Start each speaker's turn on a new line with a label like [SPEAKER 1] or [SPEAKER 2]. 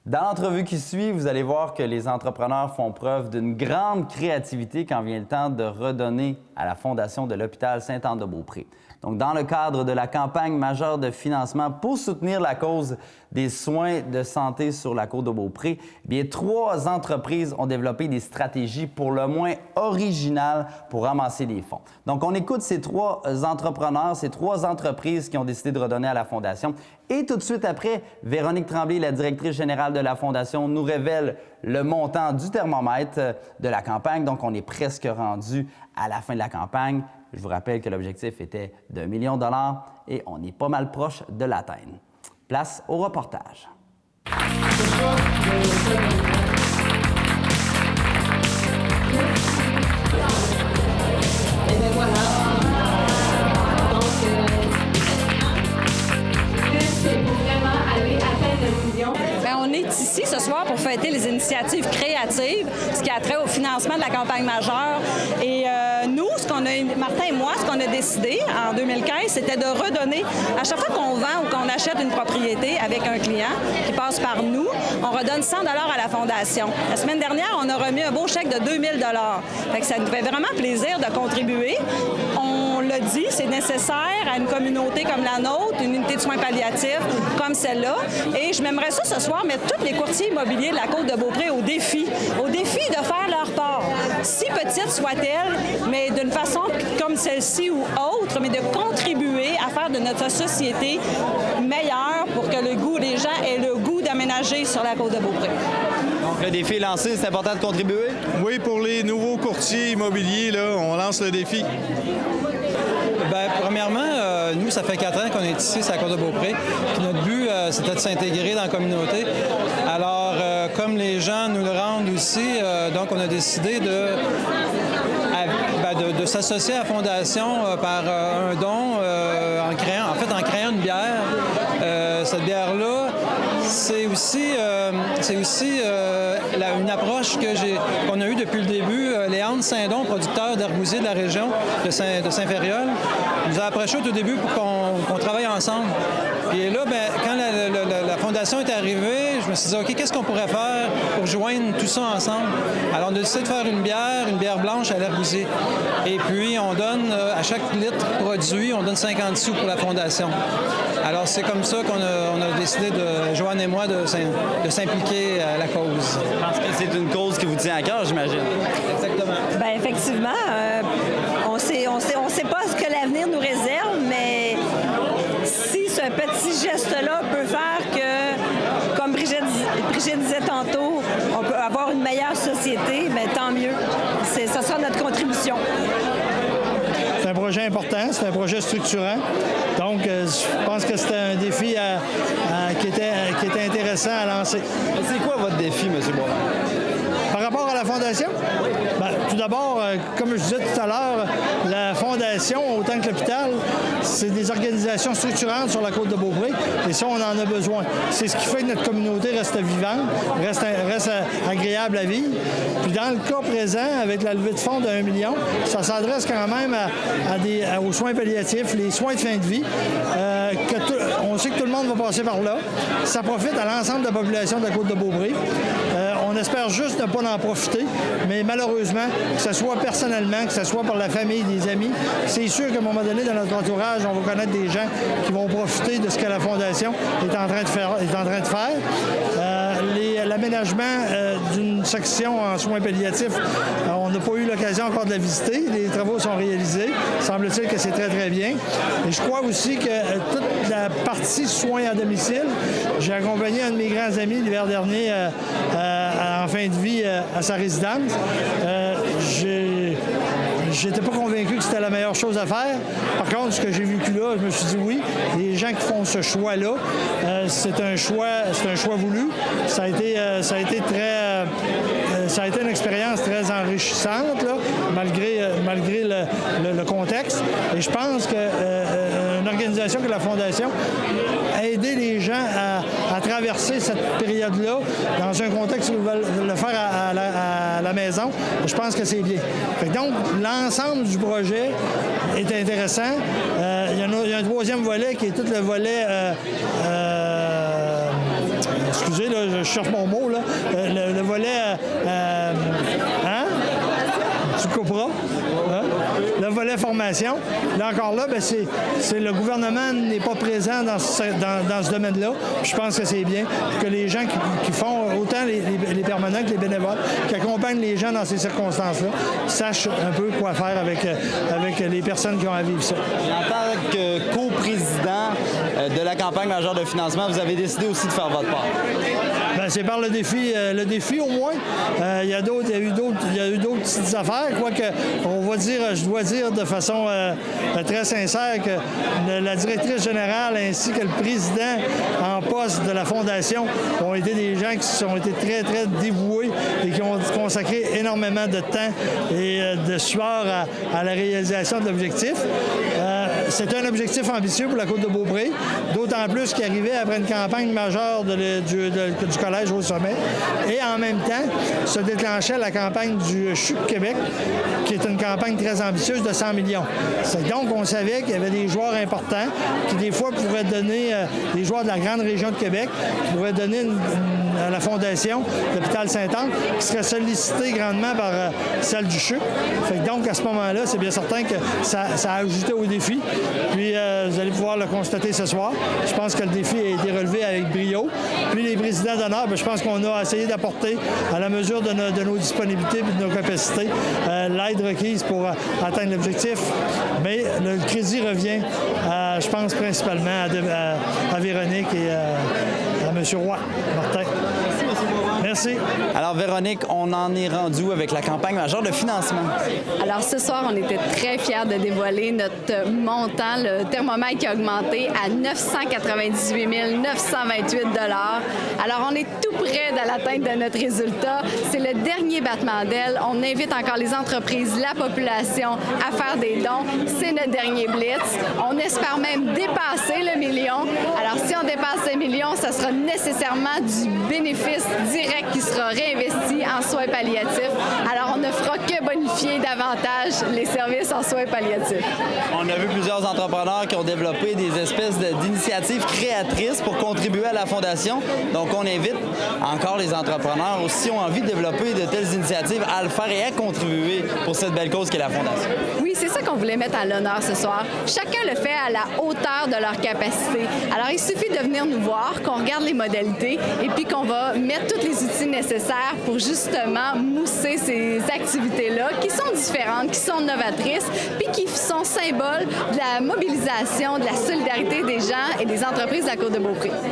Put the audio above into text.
[SPEAKER 1] Dans l'entrevue qui suit, vous allez voir que les entrepreneurs font preuve d'une grande créativité quand vient le temps de redonner à la Fondation de l'hôpital Sainte-Anne-de-Beaupré. Donc, dans le cadre de la campagne majeure de financement pour soutenir la cause des soins de santé sur la côte de Beaupré, bien, 3 entreprises ont développé des stratégies pour le moins originales pour ramasser des fonds. Donc, on écoute ces 3 entrepreneurs, ces 3 entreprises qui ont décidé de redonner à la Fondation. Et tout de suite après, Véronique Tremblay, la directrice générale de la Fondation, nous révèle le montant du thermomètre de la campagne. Donc, on est presque rendu à la fin de la campagne. Je vous rappelle que l'objectif était de $1 million et on est pas mal proche de l'atteindre. Place au reportage.
[SPEAKER 2] Et bien voilà. Donc, c'est pour vraiment aller atteindre le million.
[SPEAKER 3] Bien, on est ici ce soir pour fêter les initiatives créatives, ce qui a trait au financement de la campagne majeure. Et nous, Martin et moi, ce qu'on a décidé en 2015, c'était de redonner. À chaque fois qu'on vend ou qu'on achète une propriété avec un client qui passe par nous, on redonne 100 $ à la Fondation. La semaine dernière, on a remis un beau chèque de 2 000 $. Fait que ça nous fait vraiment plaisir de contribuer. On l'a dit, c'est nécessaire à une communauté comme la nôtre, une unité de soins palliatifs comme celle-là. Et je m'aimerais ça ce soir mettre tous les courtiers immobiliers de la côte de Beaupré au défi de faire leur part, si petite soit-elle, mais d'une façon comme celle-ci ou autre, mais de contribuer à faire de notre société meilleure pour que les gens aient le goût d'aménager sur la côte de Beaupré.
[SPEAKER 1] Donc, le défi est lancé, c'est important de contribuer?
[SPEAKER 4] Oui, pour les nouveaux courtiers immobiliers, là, on lance le défi.
[SPEAKER 5] Bien, premièrement, nous, ça fait 4 ans qu'on est ici, c'est à la côte de Beaupré. Puis notre but, c'était de s'intégrer dans la communauté. Alors, comme les gens nous le rendent aussi, donc on a décidé de s'associer à la Fondation par un don en créant une bière. Cette bière-là, c'est aussi une approche qu'on a eue depuis le début. Léandre Saint-Don, producteur d'arbousier de la région de Saint-Ferréol, nous a approché au tout début pour qu'on travaille ensemble. Et là, quand la Fondation est arrivée, je me suis dit, OK, qu'est-ce qu'on pourrait faire pour joindre tout ça ensemble? Alors, on a décidé de faire une bière blanche à l'arbousier. Et puis, on donne, à chaque litre produit, on donne 50 sous pour la Fondation. Alors, c'est comme ça qu'on a décidé, Joanne et moi, de s'impliquer à la cause.
[SPEAKER 1] Parce que c'est une cause qui vous tient à cœur, j'imagine.
[SPEAKER 5] Exactement.
[SPEAKER 3] Bien, effectivement, on sait pas ce que l'avenir nous réserve, mais si ce petit geste-là peut faire que, comme Brigitte disait tantôt, on peut avoir une meilleure société, bien, tant mieux. Ça sera notre contribution.
[SPEAKER 6] C'est un projet important, c'est un projet structurant. Donc, je pense que c'était un défi qui était intéressant à lancer.
[SPEAKER 1] C'est quoi votre défi, M. Boisvert?
[SPEAKER 6] Par rapport à la Fondation? Bien, tout d'abord, comme je disais tout à l'heure, la Fondation, autant que l'hôpital, c'est des organisations structurantes sur la côte de Beaupré. Et ça, on en a besoin. C'est ce qui fait que notre communauté reste vivante, reste agréable à vivre. Puis dans le cas présent, avec la levée de fonds de 1 million, ça s'adresse quand même aux soins palliatifs, les soins de fin de vie. On sait que tout le monde va passer par là. Ça profite à l'ensemble de la population de la côte de Beaupré. On espère juste ne pas en profiter, mais malheureusement, que ce soit personnellement, que ce soit par la famille, des amis, c'est sûr qu'à un moment donné, dans notre entourage, on va connaître des gens qui vont profiter de ce que la Fondation est en train de faire. L'aménagement d'une section en soins palliatifs, on n'a pas eu l'occasion encore de la visiter. Les travaux sont réalisés. Semble-t-il que c'est très, très bien. Et je crois aussi que toute la partie soins à domicile, j'ai accompagné un de mes grands amis l'hiver dernier en fin de vie à sa résidence. J'étais pas convaincu que c'était la meilleure chose à faire. Par contre, ce que j'ai vécu là, je me suis dit oui, les gens qui font ce choix-là, c'est un choix voulu. Ça a été une expérience très enrichissante, là, malgré le contexte. Et je pense qu'une organisation comme la Fondation a aidé les gens à traverser cette période-là dans un contexte où ils veulent le faire à la maison. Je pense que c'est bien. Fait que donc, l'ensemble du projet est intéressant. Il y a un troisième volet qui est tout le volet excusez, là, je cherche mon mot, là, le volet... Tu couperas. Hein? Le volet formation. Là encore là, ben c'est le gouvernement n'est pas présent dans ce domaine-là. Je pense que c'est bien que les gens qui font, autant les permanents que les bénévoles, qui accompagnent les gens dans ces circonstances-là, sachent un peu quoi faire avec les personnes qui ont à vivre ça.
[SPEAKER 1] Et en tant que coprésident de la campagne majeure de financement, vous avez décidé aussi de faire votre part.
[SPEAKER 6] Bien, c'est par le défi au moins. Il y a eu d'autres petites affaires, quoique je dois dire de façon très sincère que la directrice générale ainsi que le président en poste de la Fondation ont été des gens qui ont été très, très dévoués et qui ont consacré énormément de temps et de sueur à la réalisation de l'objectif. C'est un objectif ambitieux pour la Côte-de-Beaupré, d'autant plus qu'il arrivait après une campagne majeure du Collège au sommet. Et en même temps, se déclenchait la campagne du CHUQ Québec, qui est une campagne très ambitieuse de 100 millions. Donc, on savait qu'il y avait des joueurs importants qui, des fois, pourraient donner, des joueurs de la grande région de Québec, qui pourraient donner à la Fondation, l'hôpital Sainte-Anne, qui serait sollicité grandement par celle du CHUQ. Donc, à ce moment-là, c'est bien certain que ça a ajouté au défi. Puis, vous allez pouvoir le constater ce soir. Je pense que le défi a été relevé avec brio. Puis, les présidents d'honneur, je pense qu'on a essayé d'apporter, à la mesure de nos disponibilités et de nos capacités, l'aide requise pour atteindre l'objectif. Mais le crédit revient, je pense, principalement à Véronique et à M. Roy, Martin. Merci.
[SPEAKER 1] Alors, Véronique, on en est rendu avec la campagne majeure de financement.
[SPEAKER 7] Alors, ce soir, on était très fiers de dévoiler notre montant, le thermomètre qui a augmenté à 998 928 $. Alors, on est tout près de l'atteinte de notre résultat. C'est le dernier battement d'aile. On invite encore les entreprises, la population à faire des dons. C'est notre dernier blitz. On espère même dépasser le million. Alors, si on dépasse le million, ça sera nécessairement du bénéfice direct qui sera réinvesti en soins palliatifs. Alors, on ne fera que bonifier davantage les services en soins palliatifs.
[SPEAKER 1] On a vu plusieurs entrepreneurs qui ont développé des espèces d'initiatives créatrices pour contribuer à la Fondation. Donc, on invite encore les entrepreneurs aussi ont envie de développer de telles initiatives à le faire et à contribuer pour cette belle cause qu'est la Fondation.
[SPEAKER 7] Oui, c'est ça qu'on voulait mettre à l'honneur ce soir. Chacun le fait à la hauteur de leur capacité. Alors, il suffit de venir nous voir, qu'on regarde les modalités et puis qu'on va mettre tous les outils nécessaires pour justement mousser ces activités-là qui sont différentes, qui sont novatrices, puis qui sont symboles de la mobilisation, de la solidarité des gens et des entreprises de la Côte-de-Beaupré.